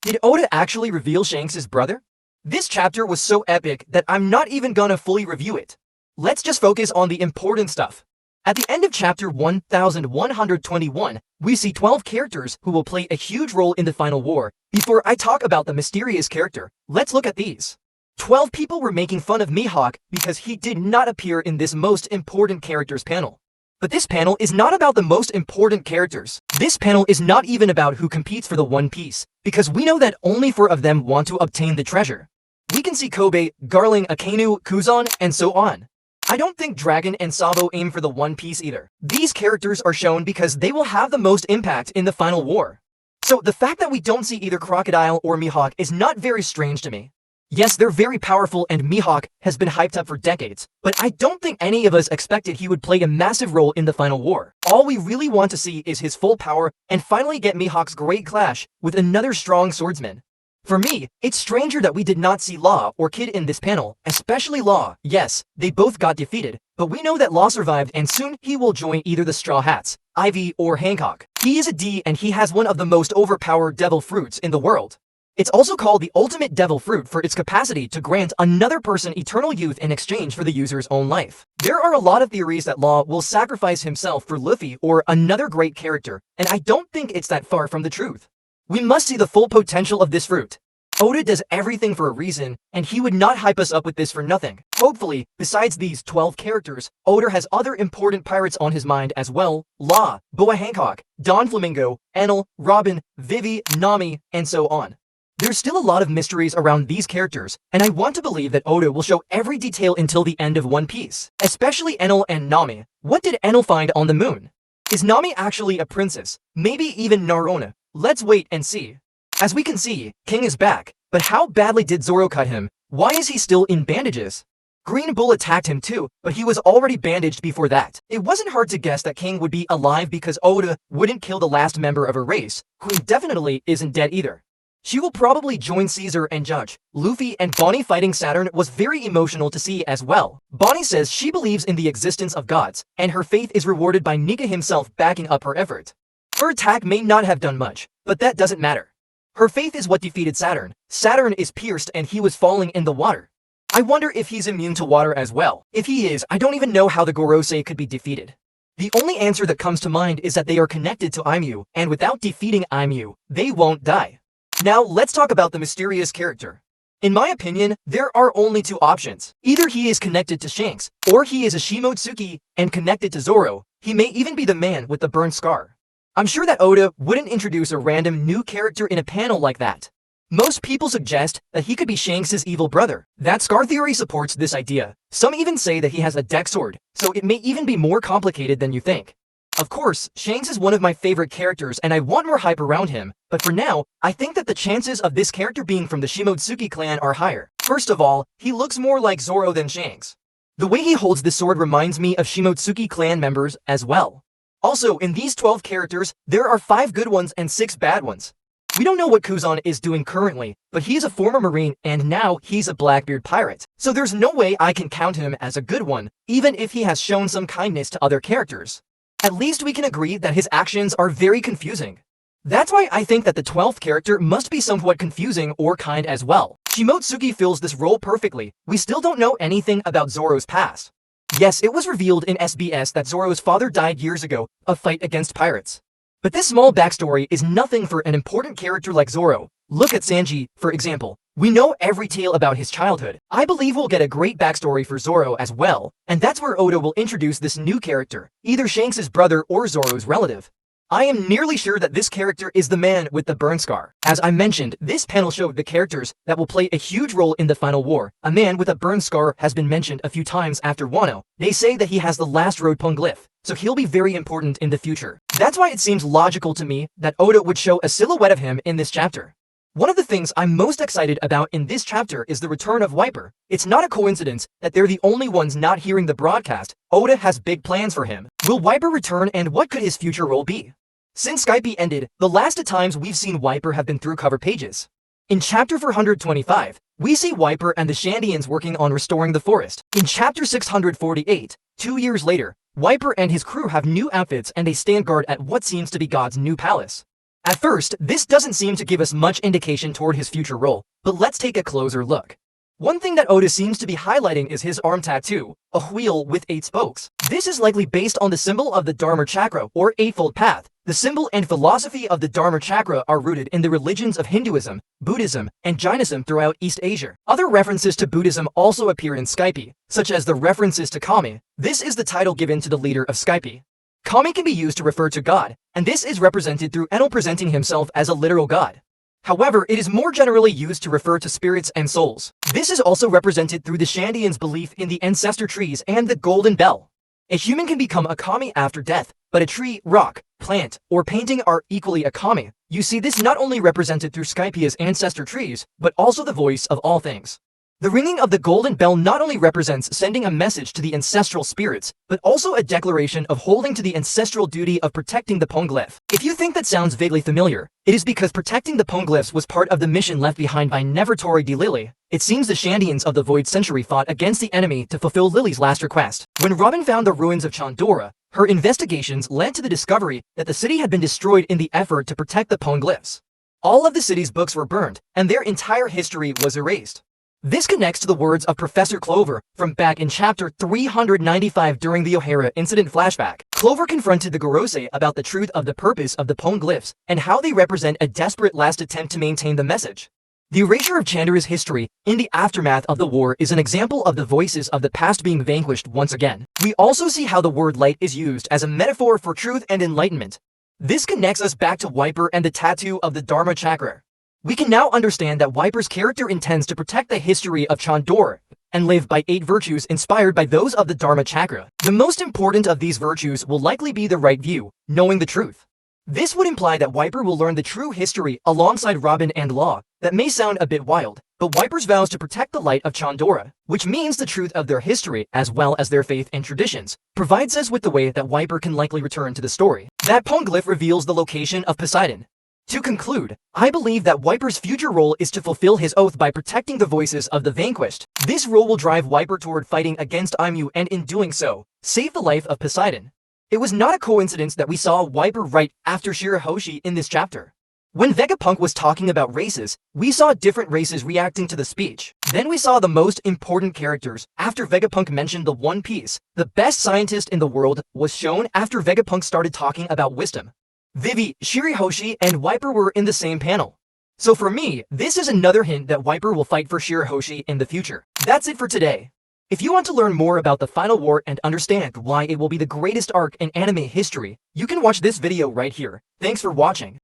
Did Oda actually reveal Shanks' brother? This chapter was so epic that I'm not even gonna fully review it. Let's just focus on the important stuff. At the end of chapter 1121, we see 12 characters who will play a huge role in the final war. Before I talk about the mysterious character, let's look at these. 12 people were making fun of Mihawk because he did not appear in this most important characters panel. But this panel is not about the most important characters. This panel is not even about who competes for the One Piece, because we know that only 4 of them want to obtain the treasure. We can see Kobe, Garling, Akainu, Kuzan, and so on. I don't think Dragon and Sabo aim for the One Piece either. These characters are shown because they will have the most impact in the final war. So the fact that we don't see either Crocodile or Mihawk is not very strange to me. Yes, they're very powerful and Mihawk has been hyped up for decades, but I don't think any of us expected he would play a massive role in the final war. All we really want to see is his full power and finally get Mihawk's great clash with another strong swordsman. For me, it's stranger that we did not see Law or Kid in this panel, especially Law. Yes, they both got defeated, but we know that Law survived and soon he will join either the Straw Hats, Ivy, or Hancock. He is a D and he has one of the most overpowered devil fruits in the world. It's also called the ultimate devil fruit for its capacity to grant another person eternal youth in exchange for the user's own life. There are a lot of theories that Law will sacrifice himself for Luffy or another great character, and I don't think it's that far from the truth. We must see the full potential of this fruit. Oda does everything for a reason, and he would not hype us up with this for nothing. Hopefully, besides these 12 characters, Oda has other important pirates on his mind as well: Law, Boa Hancock, Don Flamingo, Enel, Robin, Vivi, Nami, and so on. There's still a lot of mysteries around these characters, and I want to believe that Oda will show every detail until the end of One Piece. Especially Enel and Nami. What did Enel find on the moon? Is Nami actually a princess? Maybe even Narona? Let's wait and see. As we can see, King is back, but how badly did Zoro cut him? Why is he still in bandages? Green Bull attacked him too, but he was already bandaged before that. It wasn't hard to guess that King would be alive because Oda wouldn't kill the last member of her race, who definitely isn't dead either. She will probably join Caesar and Judge. Luffy and Bonnie fighting Saturn was very emotional to see as well. Bonnie says she believes in the existence of gods, and her faith is rewarded by Nika himself backing up her effort. Her attack may not have done much, but that doesn't matter. Her faith is what defeated Saturn. Saturn is pierced and he was falling in the water. I wonder if he's immune to water as well. If he is, I don't even know how the Gorosei could be defeated. The only answer that comes to mind is that they are connected to Aimu, and without defeating Aimu, they won't die. Now let's talk about the mysterious character. In my opinion, there are only 2 options. Either he is connected to Shanks, or he is a Shimotsuki and connected to Zoro. He may even be the man with the burn scar. I'm sure that Oda wouldn't introduce a random new character in a panel like that. Most people suggest that he could be Shanks' evil brother. That scar theory supports this idea. Some even say that he has a deck sword, so it may even be more complicated than you think. Of course, Shanks is one of my favorite characters and I want more hype around him, but for now, I think that the chances of this character being from the Shimotsuki clan are higher. First of all, he looks more like Zoro than Shanks. The way he holds the sword reminds me of Shimotsuki clan members as well. Also, in these 12 characters, there are 5 good ones and 6 bad ones. We don't know what Kuzan is doing currently, but he's a former Marine and now he's a Blackbeard pirate. So there's no way I can count him as a good one, even if he has shown some kindness to other characters. At least we can agree that his actions are very confusing. That's why I think that the 12th character must be somewhat confusing or kind as well. Shimotsuki fills this role perfectly. We still don't know anything about Zoro's past. Yes, it was revealed in SBS that Zoro's father died years ago, a fight against pirates. But this small backstory is nothing for an important character like Zoro. Look at Sanji, for example. We know every tale about his childhood. I believe we'll get a great backstory for Zoro as well, and that's where Oda will introduce this new character, either Shanks' brother or Zoro's relative. I am nearly sure that this character is the man with the burn scar. As I mentioned, this panel showed the characters that will play a huge role in the final war. A man with a burn scar has been mentioned a few times after Wano. They say that he has the last road poneglyph, so he'll be very important in the future. That's why it seems logical to me that Oda would show a silhouette of him in this chapter. One of the things I'm most excited about in this chapter is the return of Wiper. It's not a coincidence that they're the only ones not hearing the broadcast. Oda has big plans for him. Will Wiper return and what could his future role be? Since Skype ended, the last times we've seen Wiper have been through cover pages. In chapter 425, we see Wiper and the Shandians working on restoring the forest. In chapter 648, 2 years later, Wiper and his crew have new outfits and they stand guard at what seems to be God's new palace. At first, this doesn't seem to give us much indication toward his future role, but let's take a closer look. One thing that Oda seems to be highlighting is his arm tattoo, a wheel with 8 spokes. This is likely based on the symbol of the Dharma Chakra, or Eightfold Path. The symbol and philosophy of the Dharma Chakra are rooted in the religions of Hinduism, Buddhism, and Jainism throughout East Asia. Other references to Buddhism also appear in Skype, such as the references to Kami. This is the title given to the leader of Skype. Kami can be used to refer to God, and this is represented through Enel presenting himself as a literal god. However, it is more generally used to refer to spirits and souls. This is also represented through the Shandians' belief in the ancestor trees and the golden bell. A human can become a kami after death, but a tree, rock, plant, or painting are equally a kami. You see this not only represented through Skypia's ancestor trees, but also the voice of all things. The ringing of the golden bell not only represents sending a message to the ancestral spirits, but also a declaration of holding to the ancestral duty of protecting the poneglyph. If you think that sounds vaguely familiar, it is because protecting the poneglyphs was part of the mission left behind by Nefertari de Lily. It seems the Shandians of the Void Century fought against the enemy to fulfill Lily's last request. When Robin found the ruins of Chandora, her investigations led to the discovery that the city had been destroyed in the effort to protect the poneglyphs. All of the city's books were burned, and their entire history was erased. This connects to the words of Professor Clover from back in chapter 395 during the O'Hara incident flashback. Clover confronted the Gorosei about the truth of the purpose of the poneglyphs and how they represent a desperate last attempt to maintain the message. The erasure of Chandra's history in the aftermath of the war is an example of the voices of the past being vanquished once again. We also see how the word light is used as a metaphor for truth and enlightenment. This connects us back to Wiper and the tattoo of the Dharma Chakra. We can now understand that Wiper's character intends to protect the history of Chandora and live by 8 virtues inspired by those of the Dharma Chakra. The most important of these virtues will likely be the right view, knowing the truth. This would imply that Wiper will learn the true history alongside Robin and Law. That may sound a bit wild, but Wiper's vows to protect the light of Chandora, which means the truth of their history as well as their faith and traditions, provides us with the way that Wiper can likely return to the story. That poneglyph reveals the location of Poseidon. To conclude, I believe that Wiper's future role is to fulfill his oath by protecting the voices of the vanquished. This role will drive Wiper toward fighting against Aimu and in doing so, save the life of Poseidon. It was not a coincidence that we saw Wiper right after Shirahoshi in this chapter. When Vegapunk was talking about races, we saw different races reacting to the speech. Then we saw the most important characters after Vegapunk mentioned the One Piece. The best scientist in the world was shown after Vegapunk started talking about wisdom. Vivi, Shirahoshi, and Wiper were in the same panel. So for me, this is another hint that Wiper will fight for Shirahoshi in the future. That's it for today. If you want to learn more about the Final War and understand why it will be the greatest arc in anime history, you can watch this video right here. Thanks for watching.